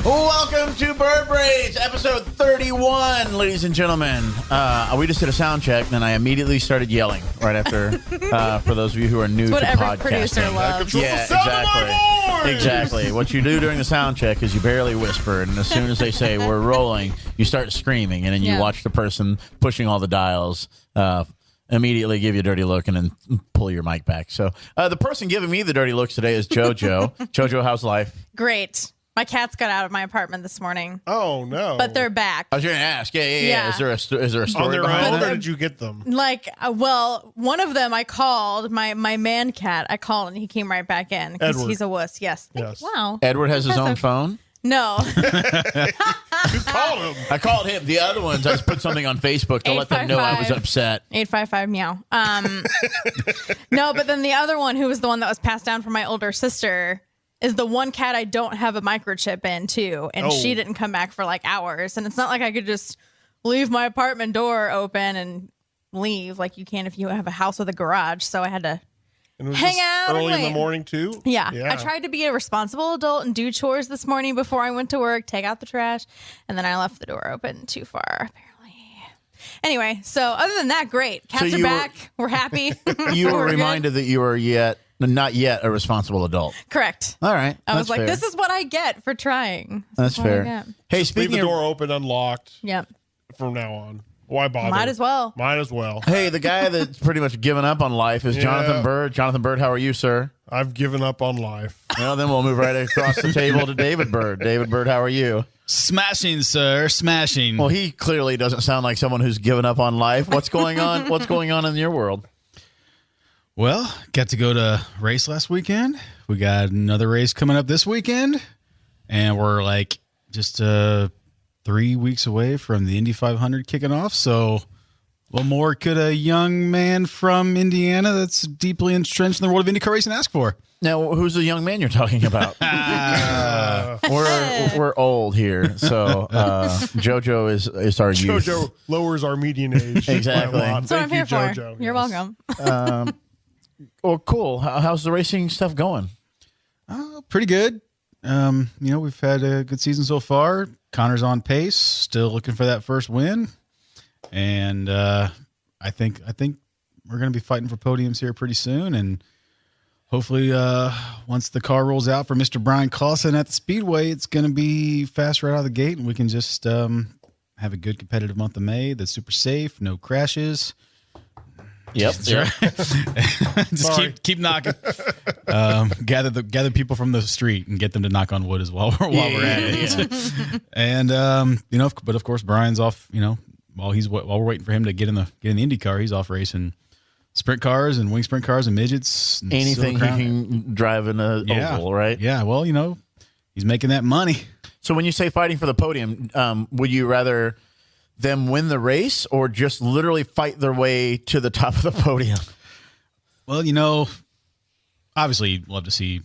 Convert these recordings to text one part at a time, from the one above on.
Welcome to Byrd Brains, episode 31, ladies and gentlemen. We just did a sound check, and then I immediately started yelling right after, for those of you who are new to podcasting. What every producer loves. Yeah, exactly. Exactly. What you do during the sound check is you barely whisper, and as soon as they say, we're rolling, you start screaming, and then you watch the person pushing all the dials immediately give you a dirty look and then pull your mic back. So the person giving me the dirty looks today is JoJo. JoJo, how's life? Great. My cats got out of my apartment this morning. Oh, no. But they're back. I was going to ask. Yeah. Is there a story On their behind own, that? or did you get them? Well, one of them I called, my man cat, I called and he came right back in because he's a wuss. Yes. Wow. Edward has his own phone? No. You called him. I called him. The other ones, I just put something on Facebook to let them know I was upset. 855 meow. No, but then the other one, who was the one that was passed down from my older sister, is the one cat I don't have a microchip in, too. And she didn't come back for like hours. And it's not like I could just leave my apartment door open and leave like you can if you have a house with a garage. So I had to hang out early in the morning, too? Yeah. I tried to be a responsible adult and do chores this morning before I went to work, take out the trash, and then I left the door open too far, apparently. Anyway, so other than that, great. Cats are back. We're happy. You were reminded that you were not yet a responsible adult. Correct. All right. I was like, this is what I get for trying. That's fair. Hey, leave the door open, unlocked. Yep. From now on. Why bother? Might as well. Hey, the guy that's pretty much given up on life is Jonathan Byrd. Jonathan Byrd, how are you, sir? I've given up on life. Well, then we'll move right across the table to David Byrd. David Byrd, how are you? Smashing, sir. Smashing. Well, he clearly doesn't sound like someone who's given up on life. What's going on? What's going on in your world? Well, got to go to race last weekend. We got another race coming up this weekend. And we're like just 3 weeks away from the Indy 500 kicking off. So what more could a young man from Indiana that's deeply entrenched in the world of IndyCar racing ask for? Now, who's the young man you're talking about? We're old here, so JoJo is our youth. JoJo lowers our median age. Exactly. That's what I'm here for. JoJo. You're welcome. Well, cool. How's the racing stuff going? Pretty good. We've had a good season so far. Connor's on pace, still looking for that first win, and I think we're going to be fighting for podiums here pretty soon, and hopefully, once the car rolls out for Mr. Brian Clausen at the Speedway, it's going to be fast right out of the gate, and we can just have a good competitive month of May that's super safe, no crashes. Yep. Just keep knocking. Gather people from the street and get them to knock on wood as well while we're at it. And but of course Brian's off. While we're waiting for him to get in the IndyCar, he's off racing sprint cars and wing sprint cars and midgets. And anything he can drive in a oval, right? Yeah. Well, he's making that money. So when you say fighting for the podium, would you rather them win the race or just literally fight their way to the top of the podium? Well, obviously you'd love to see,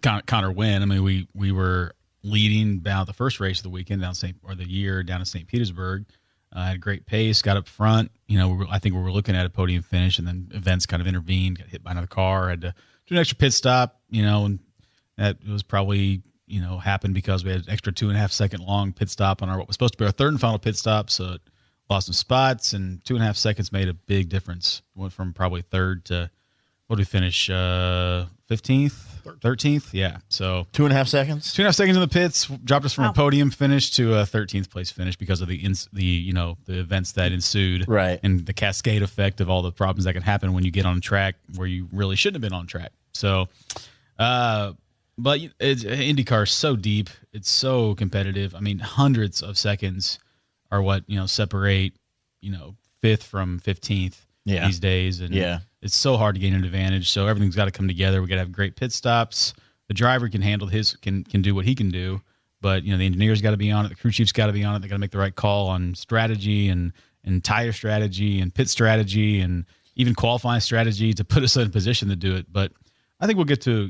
Connor win. I mean, we were leading about the first race of the weekend down in St. Petersburg. Had a great pace, got up front. I think we were looking at a podium finish, and then events kind of intervened, got hit by another car, had to do an extra pit stop, and that was probably happened because we had an extra 2.5 second long pit stop on what was supposed to be our third and final pit stop. So it lost some spots, and 2.5 seconds made a big difference. Went from probably third to, what did we finish? 15th, 13th. Yeah. So 2.5 seconds, 2.5 seconds in the pits dropped us from a podium finish to a 13th place finish because of the events that ensued. Right. And the cascade effect of all the problems that can happen when you get on a track where you really shouldn't have been on track. So, but IndyCar is so deep. It's so competitive. I mean, hundreds of seconds are what, separate, 5th from 15th these days. And it's so hard to gain an advantage. So everything's got to come together. We got to have great pit stops. The driver can handle can do what he can do. But, the engineer's got to be on it. The crew chief's got to be on it. They got to make the right call on strategy and tire strategy and pit strategy and even qualifying strategy to put us in a position to do it. But I think we'll get to,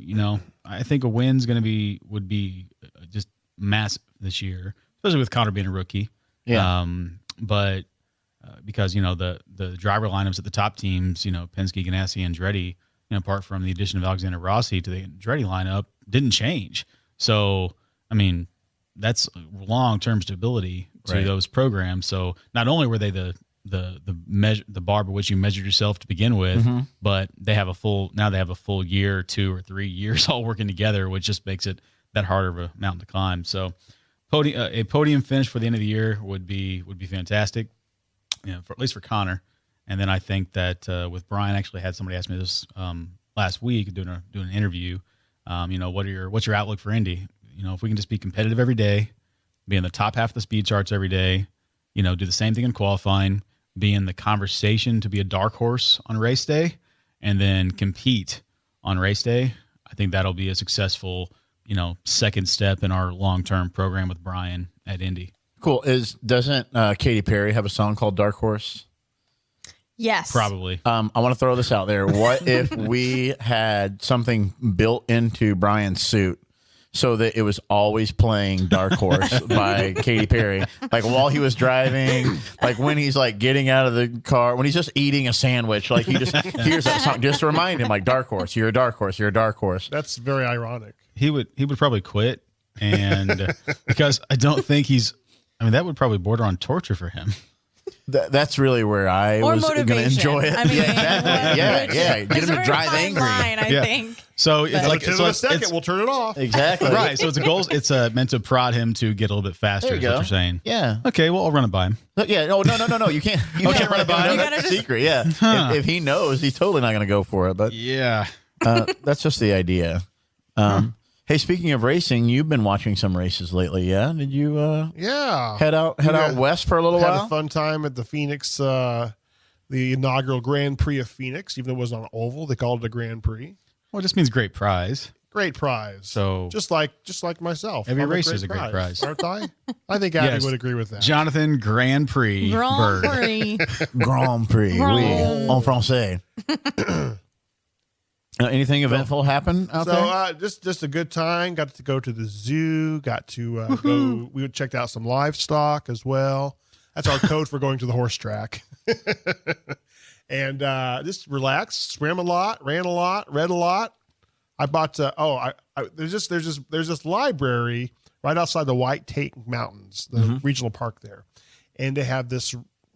I think a win's would be just massive this year, especially with Connor being a rookie. Yeah. But because, the driver lineups at the top teams, Penske, Ganassi, and Andretti, apart from the addition of Alexander Rossi to the Andretti lineup, didn't change. So, I mean, that's long-term stability to those programs. So not only were they the bar by which you measured yourself to begin with, but they have a full year, 2 or 3 years all working together, which just makes it that harder of a mountain to climb. So a podium finish for the end of the year would be fantastic, at least for Connor. And then I think that with Brian, I actually had somebody ask me this last week doing an interview. What's your outlook for Indy? If we can just be competitive every day, be in the top half of the speed charts every day, do the same thing in qualifying, be in the conversation to be a dark horse on race day, and then compete on race day, I think that'll be a successful, second step in our long-term program with Brian at Indy. Cool. Doesn't Katy Perry have a song called Dark Horse? Yes. Probably. I want to throw this out there. What if we had something built into Brian's suit so that it was always playing Dark Horse by Katy Perry? Like while he was driving, like when he's like getting out of the car, when he's just eating a sandwich, like he just hears that song just to remind him, like, Dark Horse, you're a dark horse, you're a dark horse. That's very ironic. He would probably quit, and because I don't think that would probably border on torture for him. That's really where I was going to enjoy it. I mean, yeah. Get him to drive angry. I think. So it's like in a second, we'll turn it off. Exactly. Right. So it's a goal. It's meant to prod him to get a little bit faster. There you is what go. you're saying. Yeah. Okay. Well, I'll run it by him. Yeah. No. You can't. You can't run it by him. That's a secret. Yeah. If he knows, he's totally not going to go for it. But yeah, that's just the idea. Hey, speaking of racing, you've been watching some races lately, yeah? Did you head out west for a little while? Had a fun time at the Phoenix, the inaugural Grand Prix of Phoenix. Even though it was on an oval, they called it a Grand Prix. Well, it just means great prize. Great prize. So just like myself, every race is a great prize, aren't I? I think Abby would agree with that. Jonathan Grand Prix. Grand Prix. Grand Prix. Oui, en français. Anything eventful happen out there? Just a good time. Got to go to the zoo. Got to go. We checked out some livestock as well. That's our code for going to the horse track. And just relaxed. Swam a lot. Ran a lot. Read a lot. I bought. There's this library right outside the White Tank Mountains, the regional park there, and they have this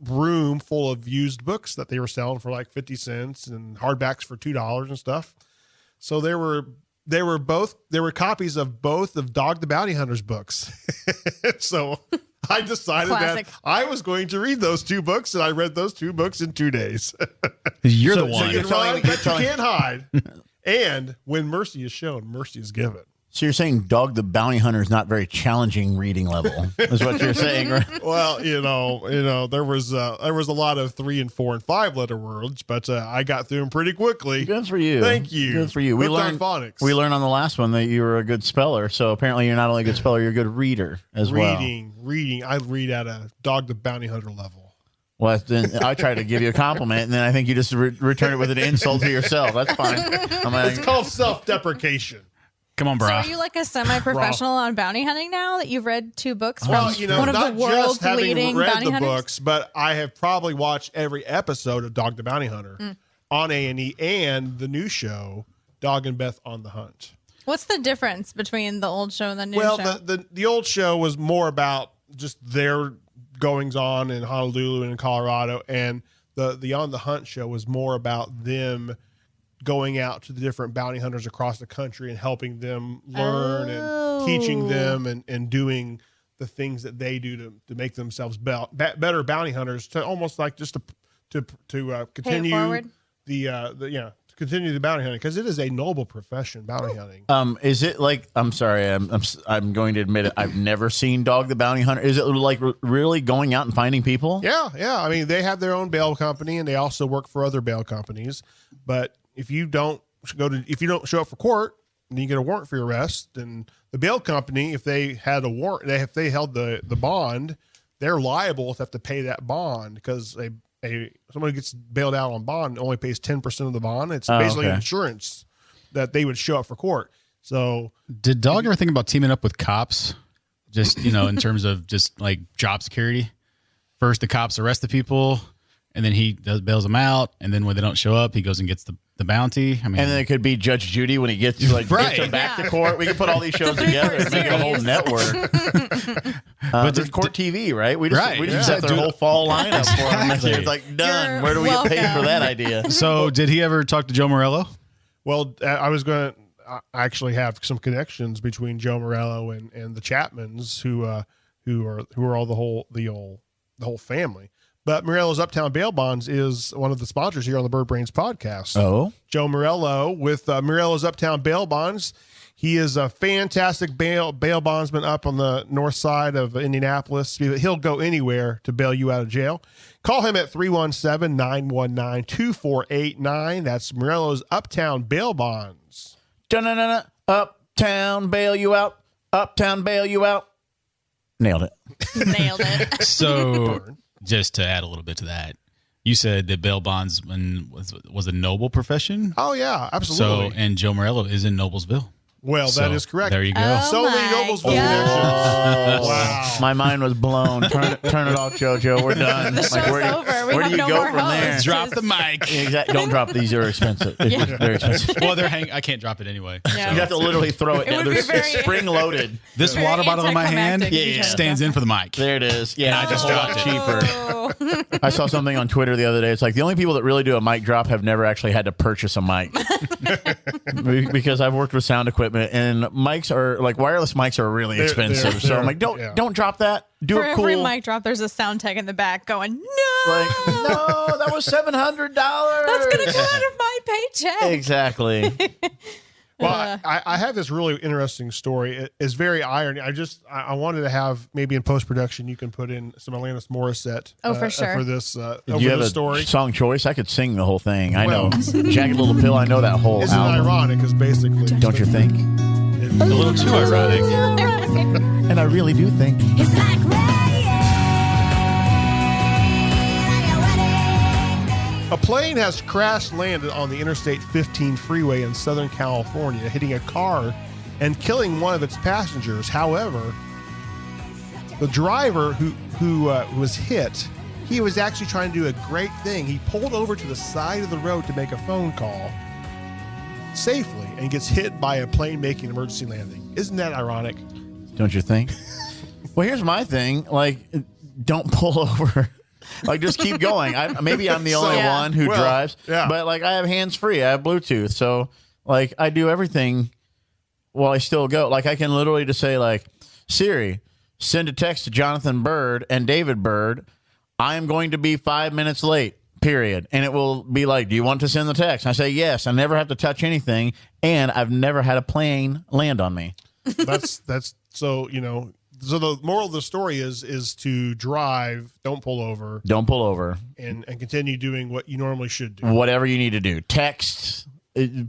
room full of used books that they were selling for like 50 cents and hardbacks for $2 and stuff. So there were copies of both of Dog the Bounty Hunter's books. So I decided that I was going to read those 2 books, and I read those 2 books in 2 days. You're the one. So you can't hide. And when mercy is shown, mercy is given. So you're saying Dog the Bounty Hunter is not very challenging reading level, is what you're saying, right? Well, there was a lot of 3 and 4 and 5 letter words, but I got through them pretty quickly. Good for you. Thank you. Good for you. We learned phonics. We learned on the last one that you were a good speller. So apparently you're not only a good speller, you're a good reader as well. Reading. I read at a Dog the Bounty Hunter level. Well, then I try to give you a compliment, and then I think you just return it with an insult to yourself. That's fine. It's called self-deprecation. Come on, bro. So are you like a semi-professional on bounty hunting now that you've read 2 books from one of not the world's just having leading read bounty the hunters? books, but I have probably watched every episode of Dog the Bounty Hunter on A&E and the new show, Dog and Beth on the Hunt. What's the difference between the old show and the new show? Well, the old show was more about just their goings on in Honolulu and in Colorado, and the On the Hunt show was more about them going out to the different bounty hunters across the country and helping them learn and teaching them and doing the things that they do to make themselves better bounty hunters, to almost like just to continue continue the bounty hunting, because it is a noble profession, bounty hunting. Is it like, I'm sorry, I'm going to admit it, I've never seen Dog the Bounty Hunter. Is it like really going out and finding people? Yeah. I mean, they have their own bail company, and they also work for other bail companies. But if you don't show up for court, and you get a warrant for your arrest, and the bail company, if they had a warrant, if they held the bond, they're liable to have to pay that bond, because somebody gets bailed out on bond only pays 10% of the bond. It's basically insurance that they would show up for court. So did Dog ever think about teaming up with cops? Just, in terms of just like job security. First, the cops arrest the people, and then he bails them out. And then when they don't show up, he goes and gets the The Bounty. I mean, and then it could be Judge Judy when he gets gets him back to court. We can put all these shows together and make it a whole network. But there's Court TV, right? We just set their whole fall lineup for them. It's like done. Where do we get paid for that idea? So did he ever talk to Joe Morello? Well, I was going to actually have some connections between Joe Morello and the Chapmans, who are all the whole family. But Morello's Uptown Bail Bonds is one of the sponsors here on the Byrd Brains podcast. Oh, Joe Morello with Morello's Uptown Bail Bonds. He is a fantastic bail bondsman up on the north side of Indianapolis. He'll go anywhere to bail you out of jail. Call him at 317-919-2489. That's Morello's Uptown Bail Bonds. Dun-dun-dun-dun. Uptown bail you out. Uptown bail you out. Nailed it. Nailed it. So just to add a little bit to that, you said that bail bondsman was a noble profession. Oh yeah, absolutely. So and Joe Morello is in Noblesville. Well, that is correct. There you go. So many Noblesville connections. Wow. My mind was blown. Turn it off, JoJo. We're done. The show's over. We where have do you no go more from there? hosts. Drop the mic. Exactly. Don't drop these. They're expensive. They're expensive. Well, I can't drop it anyway. No. You have to literally throw it down. would be They're spring loaded. This Very water bottle in my hand anticlimactic. stands in for the mic. There it is. Yeah, I just dropped it. cheaper. Oh. I saw something on Twitter the other day. It's like the only people that really do a mic drop have never actually had to purchase a mic. Because I've worked with sound equipment, and mics are like wireless mics are really expensive. So I'm like, don't drop that. Do For it cool. every mic drop, there's a sound tech in the back going, no. Like, no, that was $700. That's going to come out of my paycheck. Exactly. Well, I have this really interesting story. It's very irony. I wanted to have maybe in post production you can put in some Alanis Morissette. For sure. For this, Do you have story. a song choice? I could sing the whole thing. I know. Jagged Little Pill. I know that whole Isn't it album. ironic? Because basically, Don't you think? it's A little too ironic. And I really do think. It's like A plane has crash landed on the Interstate 15 freeway in Southern California, hitting a car and killing one of its passengers. However, the driver who was hit, he was actually trying to do a great thing. He pulled over to the side of the road to make a phone call safely and gets hit by a plane making an emergency landing. Isn't that ironic? Don't you think? Well, here's my thing. Like, don't pull over. Like, just keep going. Maybe I'm the only one who drives, but like I have hands free. I have Bluetooth, so like I do everything while I still go. Like I can literally just say like, Siri, send a text to Jonathan Byrd and David Byrd. I am going to be 5 minutes late. Period. And it will be like, do you want to send the text? And I say yes. I never have to touch anything, and I've never had a plane land on me. That's so So the moral of the story is to drive, don't pull over. Don't pull over. And continue doing what you normally should do. Whatever you need to do. Text,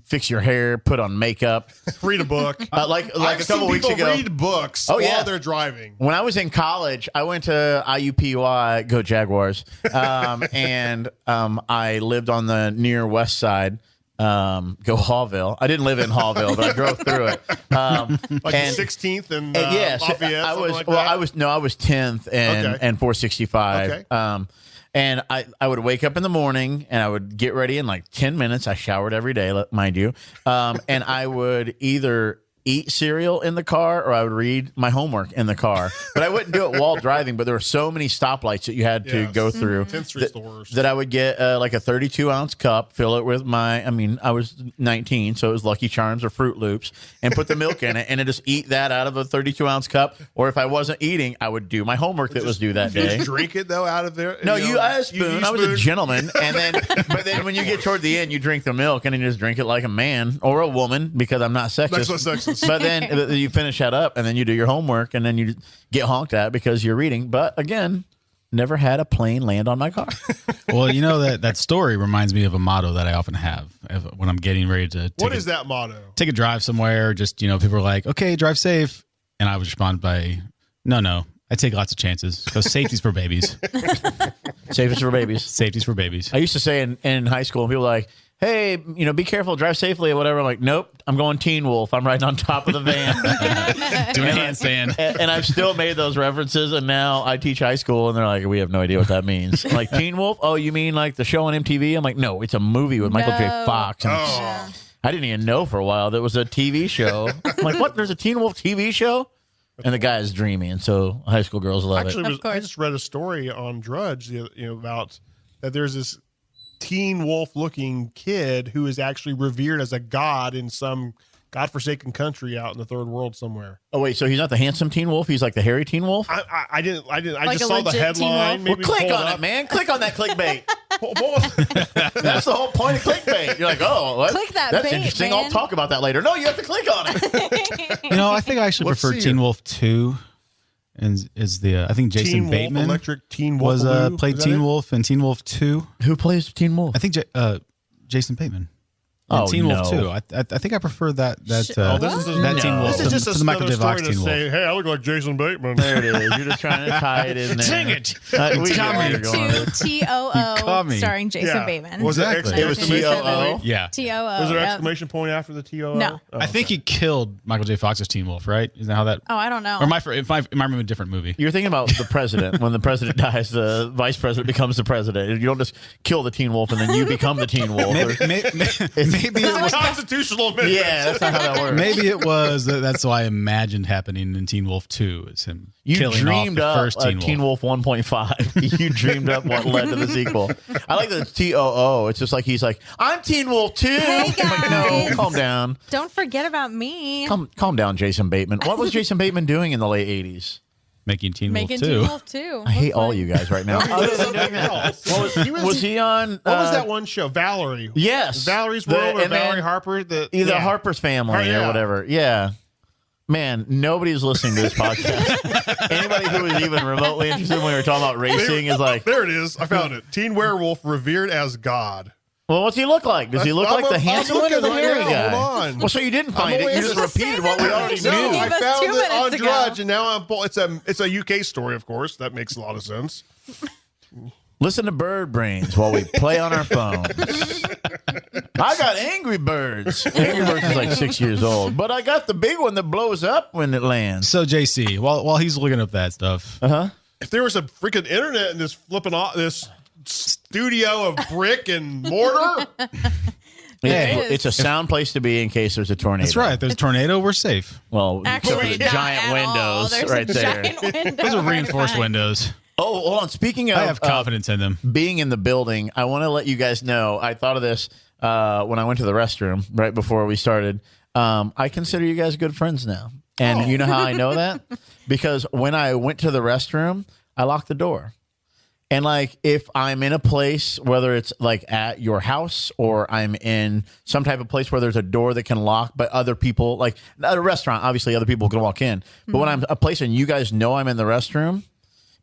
fix your hair, put on makeup. Read a book. Like a couple weeks ago. Read books while they're driving. When I was in college, I went to IUPUI, go Jaguars, and I lived on the near west side. Go Hallville. I didn't live in Hallville, but I drove through it. Like the 16th and Lafayette. I was like I was 10th and 465. Okay. And I would wake up in the morning and I would get ready in like 10 minutes. I showered every day, mind you. And I would either eat cereal in the car or I would read my homework in the car. But I wouldn't do it while driving, but there were so many stoplights that you had to go through 10th Street's the worst. that I would get like a 32-ounce cup, fill it with I was 19, so it was Lucky Charms or Fruit Loops, and put the milk in it, and then just eat that out of a 32-ounce cup. Or if I wasn't eating, I would do my homework that was due that day. Just drink it, though, out of there? No, I had a spoon. I was a gentleman. But then when you get toward the end, you drink the milk, and then you just drink it like a man or a woman, because I'm not sexist. That's not sexist. But then you finish that up, and then you do your homework, and then you get honked at because you're reading. But again, never had a plane land on my car. Well, that story reminds me of a motto that I often have when I'm getting ready to What is that motto? Take a drive somewhere. Just, people are like, okay, drive safe. And I would respond by, no, I take lots of chances because safety's for babies. Safety's for babies. Safety's for babies. I used to say in high school, people were like, hey, be careful, drive safely or whatever. I'm like, nope, I'm going Teen Wolf. I'm riding on top of the van. Doing a handstand. And I've still made those references, and now I teach high school, and they're like, we have no idea what that means. I'm like, Teen Wolf? Oh, you mean like the show on MTV? I'm like, no, it's a movie with Michael J. Fox. And I didn't even know for a while there was a TV show. I'm like, what? There's a Teen Wolf TV show? And the guy is dreamy, and so high school girls love it. I just read a story on Drudge, about that there's this Teen Wolf-looking kid who is actually revered as a god in some godforsaken country out in the third world somewhere. Oh wait, so he's not the handsome Teen Wolf? He's like the hairy Teen Wolf? I didn't. I Like just a saw the legit headline. Teen Maybe Well, click pull on up. it, man. Click on that clickbait. That's the whole point of clickbait. You're like, oh, Click that that's bait, interesting. man. I'll talk about that later. No, you have to click on it. I think I actually Let's prefer see Teen it. Wolf 2. And is the I think Jason Teen Wolf, Bateman Electric Teen Wolf was played Teen Wolf in Teen Wolf 2. Who plays Teen Wolf? I think Jason Bateman. Oh, Teen Wolf no. 2. I think I prefer that This is that Teen no. Wolf This is just to the Michael another J. Fox story to Teen Wolf. say, hey, I look like Jason Bateman. There it is. You're just trying to tie it in there. Dang it. We Teen get where Wolf you're going with it. To caught TOO, me. starring Jason Yeah. Bateman. Was it Exactly. It was exclamation TOO. point? Yeah. TOO. Was there an yep. exclamation point after the TOO? No. Oh, I think he killed Michael J. Fox's Teen Wolf, right? Isn't that how that? Oh, I don't know. Or am I remembering a different movie? You're thinking about the president. When the president dies, the vice president becomes the president. You don't just kill the Teen Wolf and then you become the Teen Wolf. Maybe It's a constitutional amendment. Yeah, that's not how that works. Maybe it was. That's what I imagined happening in Teen Wolf 2 is him You killing dreamed off the up first Teen Wolf. Teen Wolf 1.5. You dreamed up what led to the sequel. I like the TOO. It's just like he's like, I'm Teen Wolf 2. Hey, I'm like, no, guys. calm down. Don't forget about me. Calm down, Jason Bateman. What was Jason Bateman doing in the late 80s? Making Teen Making Wolf 2. Teen Wolf 2. I hate all you guys right now. Other than doing that. Was he on? What was that one show? Valerie. Yes. Valerie's The- World or and then Valerie Harper? Either Yeah. Harper's Family Oh, yeah. or whatever. Yeah. Man, nobody's listening to this podcast. Anybody who is even remotely interested when we were talking about racing is like, There it is. I found it. Teen Werewolf revered as God. well, what's he look like? Does he look I'm like the I'm handsome one or the looking right hairy now. guy? Hold on. Well, so you didn't find it. only- You It's just the repeated same what we already information you knew. gave I us found 2 it minutes on ago. Drudge, and now it's a UK story, of course. That makes a lot of sense. Listen to Byrd Brains while we play on our phones. I got Angry Birds. Angry Birds is like 6 years old, but I got the big one that blows up when it lands. So JC, while he's looking up that stuff, If there was a freaking internet in this flipping off this studio of brick and mortar, It's a sound place to be in case there's a tornado. that's right. There's a tornado. We're safe. Well, except for Actually, the not giant at all. windows There's right a there. giant window Those are right reinforced behind. windows. Oh, hold on. Speaking of I have confidence in them. being in the building, I want to let you guys know. I thought of this when I went to the restroom right before we started. I consider you guys good friends now. And you know how I know that? Because when I went to the restroom, I locked the door. And like if I'm in a place, whether it's like at your house or I'm in some type of place where there's a door that can lock, but other people, like at a restaurant, obviously other people can walk in. But when I'm a place and you guys know I'm in the restroom,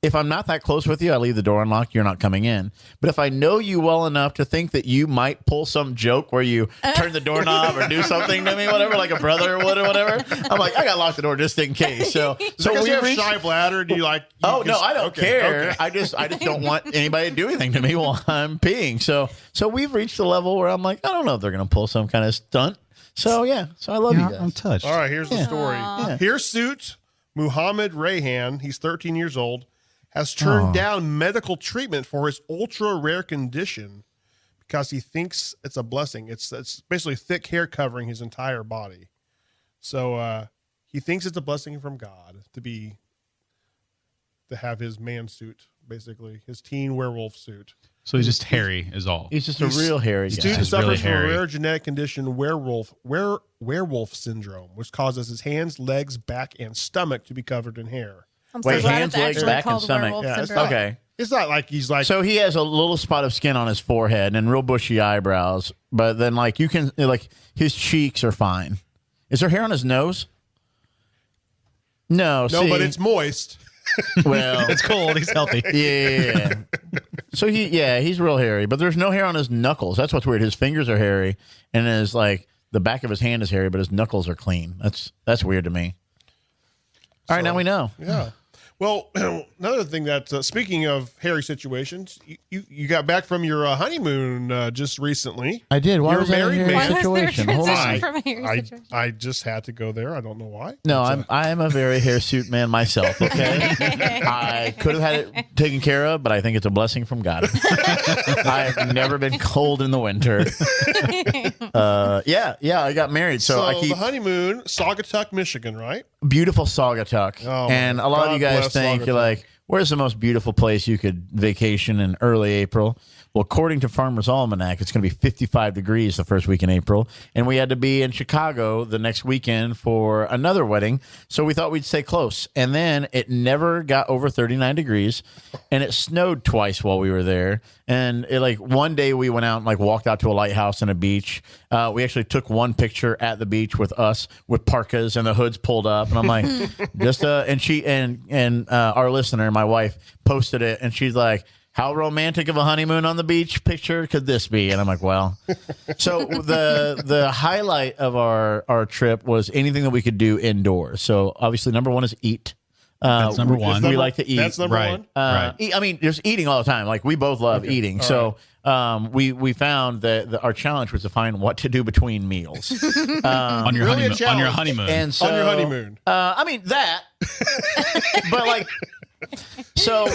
if I'm not that close with you, I leave the door unlocked. You're not coming in. But if I know you well enough to think that you might pull some joke where you turn the doorknob or do something to me, whatever, like a brother would or whatever, I'm like, I got to lock the door just in case. So because we you have reached. shy bladder, do you like? Oh no, I don't okay, care. okay. I just don't want anybody to do anything to me while I'm peeing. So we've reached the level where I'm like, I don't know if they're gonna pull some kind of stunt. So yeah, so I love you Yeah, guys. I'm touched. All right, here's the story. Yeah. Hirsute Muhammad Rayhan, he's 13 years old, has turned down medical treatment for his ultra rare condition because he thinks it's a blessing. It's basically thick hair covering his entire body. So he thinks it's a blessing from God to have his man suit, basically his teen werewolf suit. So he's just hairy, is all. He's just a real hairy guy. Student just suffers really from a hairy. rare genetic condition, werewolf syndrome, which causes his hands, legs, back, and stomach to be covered in hair. I'm so Wait, glad hands, it's legs, actually back, and called stomach. werewolf Yeah, it's syndrome. Okay. It's not like he's like So he has a little spot of skin on his forehead and real bushy eyebrows, but then like you can like his cheeks are fine. Is there hair on his nose? No, but it's moist. well, It's cold. He's healthy. yeah. So he's real hairy, but there's no hair on his knuckles. That's what's weird. His fingers are hairy, and his like the back of his hand is hairy, but his knuckles are clean. That's weird to me. All right, now we know. Yeah. Well, another thing that speaking of hairy situations, you got back from your honeymoon just recently. I did. Why You're was that a married hairy man. Why was there a situation? Hold on. transition from a hairy situation? I just had to go there. I don't know why. No, I'm a very hirsute man myself. Okay, I could have had it taken care of, but I think it's a blessing from God. I've never been cold in the winter. Yeah, I got married, so I keep the honeymoon, Saugatuck, Michigan, right? beautiful Saugatuck, Oh, and a lot of you God guys bless think you're Saugatuck. like, where's the most beautiful place you could vacation in early April? Well, according to Farmer's Almanac, it's going to be 55 degrees the first week in April. And we had to be in Chicago the next weekend for another wedding. So we thought we'd stay close. And then it never got over 39 degrees. And it snowed twice while we were there. And one day we went out and walked out to a lighthouse and a beach. We actually took one picture at the beach with us with parkas and the hoods pulled up. And I'm like, and she and our listener, my wife, posted it. And she's like, how romantic of a honeymoon on the beach picture could this be? And I'm like, well. So the highlight of our trip was anything that we could do indoors. So obviously, number one is eat. That's number one. We like to eat. That's number Right. one. Right. I mean, there's eating all the time. Like we both love eating. So we found that our challenge was to find what to do between meals. On your Really a honeymoon. On your challenge. honeymoon. And so, On your honeymoon. I mean that, but so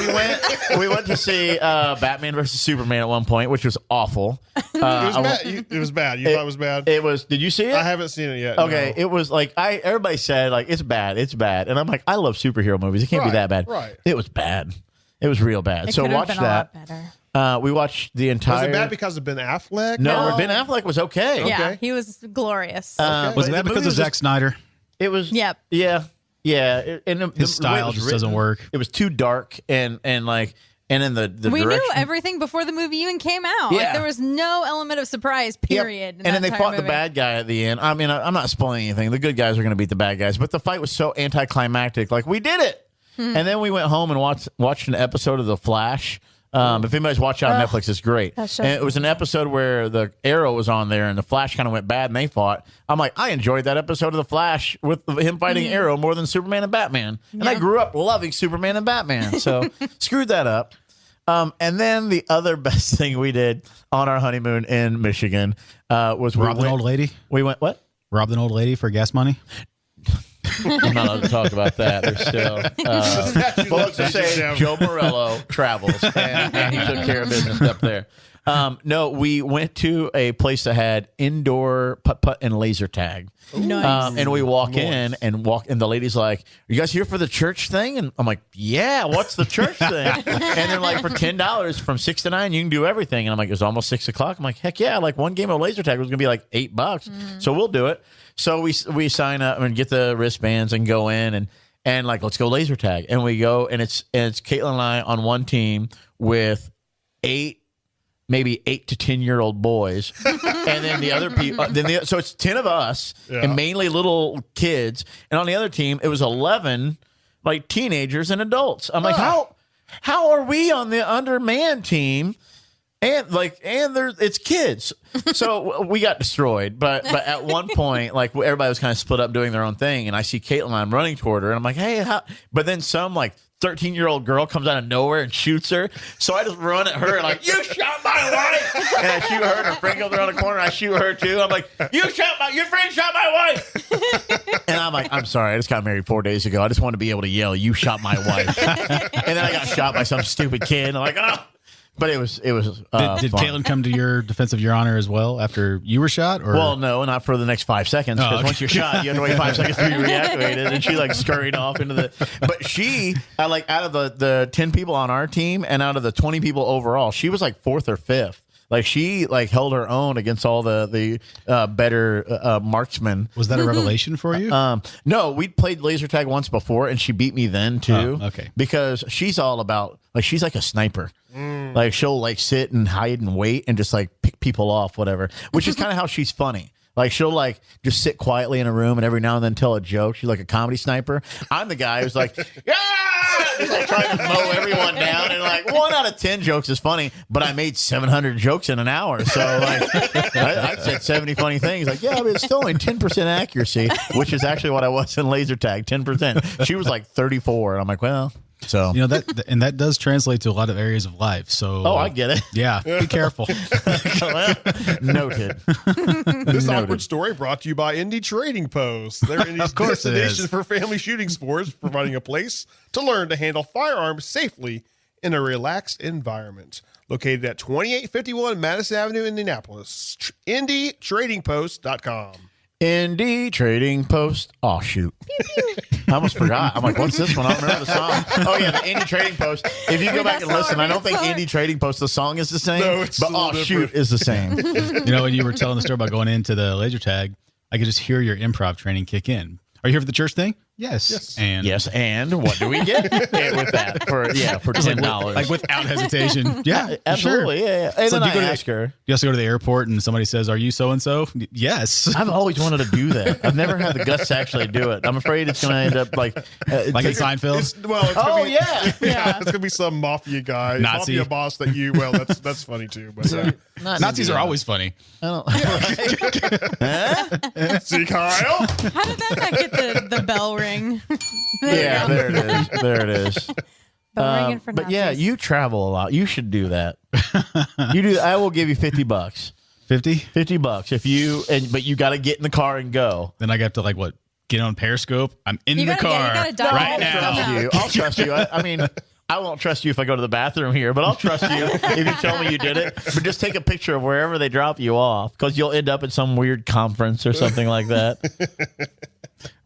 we went to see Batman versus Superman at one point, which was awful. It was bad. It was bad. You thought it was bad? It was. Did you see it? I haven't seen it yet. Okay, no. it was everybody said it's bad, and I'm like, I love superhero movies. It can't be Right, that bad. right. It was bad. It was real bad. It So could have watch been a that. lot better. We watched the entire. Was it bad because of Ben Affleck? No, No. Ben Affleck was okay. Yeah, Okay. he was glorious. But was the that movie because of was Zack just- Snyder? It was. Yep. Yeah. And the way His style it was just doesn't work. It was too dark and then the we direction. knew everything before the movie even came out. Yeah. There was no element of surprise, Yep. period. in And that then they entire fought the movie. bad guy at the end. I mean, I'm not spoiling anything. The good guys are going to beat the bad guys, but the fight was so anticlimactic. We did it. And then we went home and watched an episode of The Flash. If anybody's watched it on Netflix, it's great. That show- And it was an episode where the Arrow was on there and the Flash kind of went bad and they fought. I'm like, I enjoyed that episode of the Flash with him fighting Arrow more than Superman and Batman. And I grew up loving Superman and Batman. So screwed that up. And then the other best thing we did on our honeymoon in Michigan was Robbed an old lady? We went, what? Robbed an old lady for gas money? I'm not allowed to talk about that. There's still. But let's just say Joe Morello travels, and he took care of business up there. No, we went to a place that had indoor putt-putt and laser tag. Nice. And we walk in, and the lady's like, "Are you guys here for the church thing?" And I'm like, "Yeah, what's the church thing?" And they're like, "For $10 from 6 to 9, you can do everything." And I'm like, "It's almost 6 o'clock." I'm like, "Heck yeah!" One game of laser tag was gonna be $8, so we'll do it. So we sign up and get the wristbands and go in and let's go laser tag. And we go and it's Caitlin and I on one team with maybe 8 to 10-year-old boys, and then the other people. So it's 10 of us and mainly little kids, and on the other team it was 11 teenagers and adults. I'm like, how are we on the undermanned team? And it's kids, so we got destroyed. But at one point, everybody was kind of split up doing their own thing, and I see Caitlin, I'm running toward her, and I'm like, hey, how? But then some 13-year-old girl comes out of nowhere and shoots her. So I just run at her and you shot my wife, and I shoot her, and her friend comes around the corner, and I shoot her too. I'm like, your friend shot my wife, and I'm like, I'm sorry, I just got married 4 days ago. I just wanted to be able to yell, you shot my wife, and then I got shot by some stupid kid. And I'm like, oh. But it was. Did fun. Caitlin come to your defense of your honor as well after you were shot? Or? Well, no, not for the next 5 seconds. Because once you're shot, you have to wait 5 seconds to be reactivated. And she scurried off into the. But she, out of the 10 people on our team and out of the 20 people overall, she was 4th or 5th. She held her own against all the better marksmen. Was that a revelation for you? No, we'd played laser tag once before, and she beat me then too. Oh, okay. Because she's all about she's like a sniper. She'll sit and hide and wait and just pick people off, whatever. Which is kind of how she's funny. She'll just sit quietly in a room and every now and then tell a joke. She's like a comedy sniper. I'm the guy who's yeah, just trying to mow everyone down. And 1 out of 10 jokes is funny, but I made 700 jokes in an hour. So I said 70 funny things. Yeah, but it's still only 10% accuracy, which is actually what I was in laser tag, 10%. She was 34. And I'm like, well. So that does translate to a lot of areas of life. So I get it. Yeah, be careful. Noted. This awkward story brought to you by Indy Trading Post. They're Indy's destination for family shooting sports, providing a place to learn to handle firearms safely in a relaxed environment. Located at 2851 Madison Avenue, Indianapolis. IndyTradingPost.com. Indy Trading Post. Oh, shoot. I almost forgot. I'm like, what's this one? I don't remember the song. Oh, yeah, the Indy Trading Post. If you go back and listen, I don't think Indy Trading Post, the song is the same. No, it's but a little shoot is the same. When you were telling the story about going into the laser tag, I could just hear your improv training kick in. Are you here for the church thing? Yes. And what do we get with that? For $10. Like without hesitation. Yeah, absolutely. Sure. Yeah. And so then you ask her. You also go to the airport and somebody says, "Are you so and so?" Yes. I've always wanted to do that. I've never had the guts to actually do it. I'm afraid it's going to end up like in Seinfeld. It's gonna be, Yeah. It's gonna be some mafia guy, Nazi. mafia boss that you. Well, that's funny too. But Nazis are always funny. see, Kyle. How did that not get the bell ring? Yeah, there it is. There it is. Bell ringing for but Nazis. yeah, you travel a lot. You should do that. You do. I will give you $50. 50? $50 if you but you got to get in the car and go. Then I got to get on Periscope. I'm in the car right now. I'll trust you. I mean, I won't trust you if I go to the bathroom here, but I'll trust you if you tell me you did it. But just take a picture of wherever they drop you off, because you'll end up at some weird conference or something like that.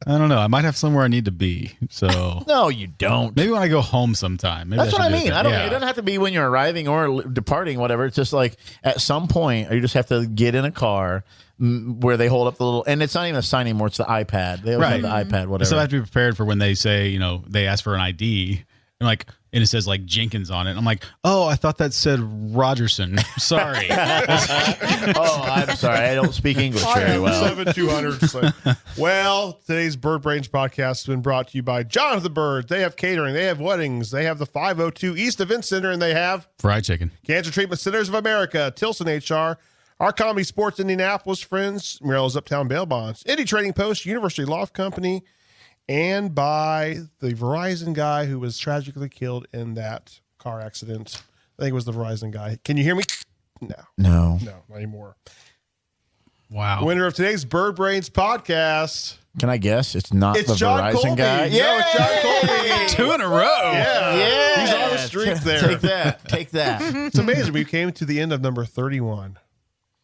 I don't know. I might have somewhere I need to be. So no, you don't. Maybe when I go home sometime. Maybe That's what I mean. It doesn't have to be when you're arriving or departing, whatever. It's just like at some point, you just have to get in a car where they hold up the little, and it's not even a sign anymore. It's the iPad. They always have the iPad, whatever. So I have to be prepared for when they say, they ask for an ID. And it says Jenkins on it. I'm like, oh, I thought that said Rogerson. Sorry. Oh, I'm sorry. I don't speak English very well. 7200. Well, today's Byrd Brains podcast has been brought to you by Jonathan Byrd. They have catering. They have weddings. They have the 502 East Event Center, and they have fried chicken. Cancer Treatment Centers of America, Tilson HR, our Comedy Sports Indianapolis friends, Morello's Uptown Bail Bonds, Indy Trading Post, University Loft Company, and by the Verizon guy who was tragically killed in that car accident. I think it was the Verizon guy. Can you hear me? No, not anymore. Wow. Winner of today's Byrd Brains podcast. Can I guess? It's not the Jon Verizon Colby. guy. Yeah, it's Jon Colby. 2 in a row. Yeah. He's on the streak there. Take that. Take that. It's amazing. We came to the end of number 31.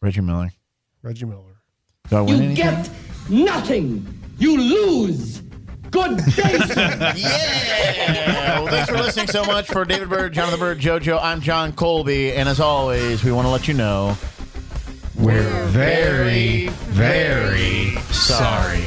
Reggie Miller. Reggie Miller. Do I win anything? Get nothing. You lose. Good day, sir. Yeah. Well, thanks for listening so much. For David Byrd, Jonathan Byrd, JoJo, I'm Jon Colby. And as always, we want to let you know we're very, very sorry.